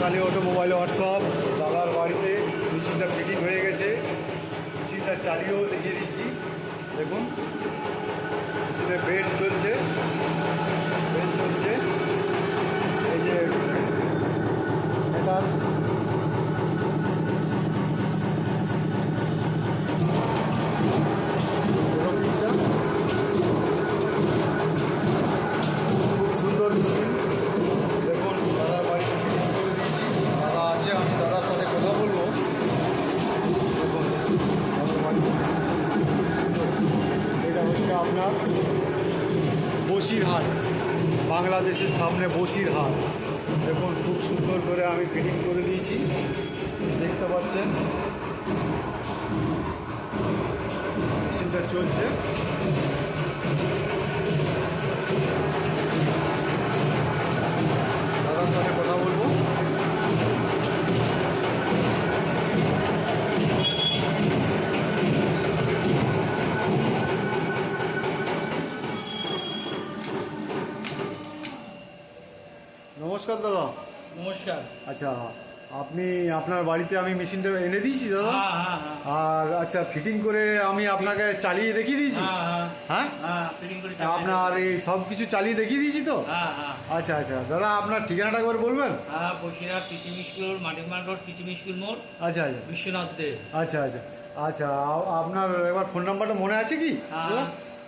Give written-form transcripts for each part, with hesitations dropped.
Kali automobile workshop. দাদার বাড়িতে মেশিনটা ফিটিং হয়ে গেছে, মেশিনটা চালিয়েও দেখিয়ে দিচ্ছি। দেখুন মেশিনের বেল্ট চলছে, এই যে এটার খুব সুন্দর মেশিন। দেখুন দাদার বাড়িতে ফিটিং করে দিয়েছি, দাদা আছে, আমি দাদার সাথে কথা বলবো। দেখুন দাদার বাড়িতে এটা হচ্ছে আপনার বসিরহাট, বাংলাদেশের সামনে বসিরহাট। দেখুন খুব সুন্দর করে আমি ফিটিং করে দিয়েছি, দেখতে পাচ্ছেন মেশিনটা চলছে। দাদার সাথে কথা বলবো। নমস্কার দাদা। নমস্কার। আচ্ছা, আপনি আপনার বাড়িতে আমি মেশিনটা এনে দিয়েছি দাদা। আর আচ্ছা, ফিটিং করে আমি আপনাকে চালিয়ে দেখিয়ে দিয়েছি। হ্যাঁ, আপনার এই সব কিছু চালিয়ে দেখিয়ে দিয়েছি তো। আচ্ছা আচ্ছা দাদা, আপনার ঠিকানাটা একবার বলবেন? Basirhat teaching school, Matimar road, teaching school মোড়। আচ্ছা আচ্ছা, বিশ্বনাথ দে। আচ্ছা আচ্ছা আচ্ছা, আপনার এবার ফোন নাম্বারটা মনে আছে কি?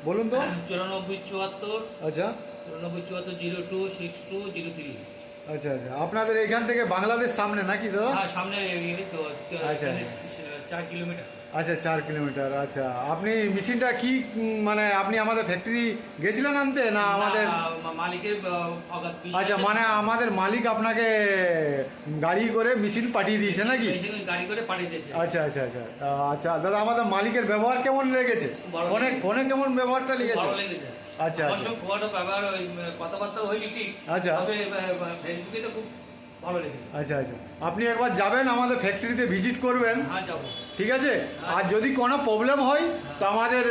বলুন তো। 9474। আচ্ছা 9474026203। আচ্ছা আচ্ছা, আপনাদের এখান থেকে বাংলাদেশ সামনে নাকি দাদা? সামনে তো। আচ্ছা 4 কিলোমিটার। আচ্ছা 4 কিলোমিটার। আচ্ছা, আপনি মেশিনটা কি মানে আপনি আমাদের ফ্যাক্টরি গেছিলেন আনতে না আমাদের মালিকের? আচ্ছা, মানে আমাদের মালিক আপনাকে গাড়ি করে মেশিন পাঠিয়ে দিয়েছে নাকি? গাড়ি করে পাঠিয়ে দিয়েছে। আচ্ছা আচ্ছা আচ্ছা আচ্ছা দাদা, আমাদের মালিকের ব্যবহার কেমন লেগেছে? ফোনে কেমন ব্যবহারটা লেগেছে? ভালো লেগেছে। আচ্ছা আচ্ছা, ব্যবহার কথাবার্তা হইলি ঠিক। আচ্ছা ফেসবুকে তো খুব ভালো লেগেছে। আচ্ছা আচ্ছা, আপনি একবার যাবেন, আমাদের ফ্যাক্টরিতে ভিজিট করবেন। হ্যাঁ যাবো। ঠিক আছে, আর যদি কোনো প্রবলেম হয় তো আমাদের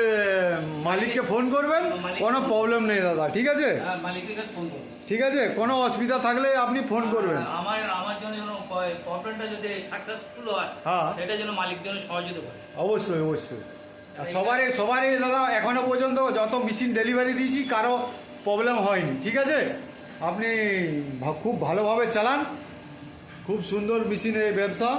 মালিককে ফোন করবেন, কোনো প্রবলেম নেই দাদা। ঠিক আছে, মালিকের কাছে ফোন করবো। ঠিক আছে, কোনো অসুবিধা থাকলে আপনি ফোন করবেন। আমার জন্য যেন প্রবলেমটা যদি সাকসেসফুল হয়, হ্যাঁ সেটা যেন মালিক যেন সহযোগিতা করে। অবশ্যই অবশ্যই। সবারই দাদা এখনো পর্যন্ত যত মেশিন ডেলিভারি দিয়েছি কারো প্রবলেম হয়নি। ঠিক আছে, আপনি খুব ভালোভাবে চালান, খুব সুন্দর মেশিনের ব্যবসা।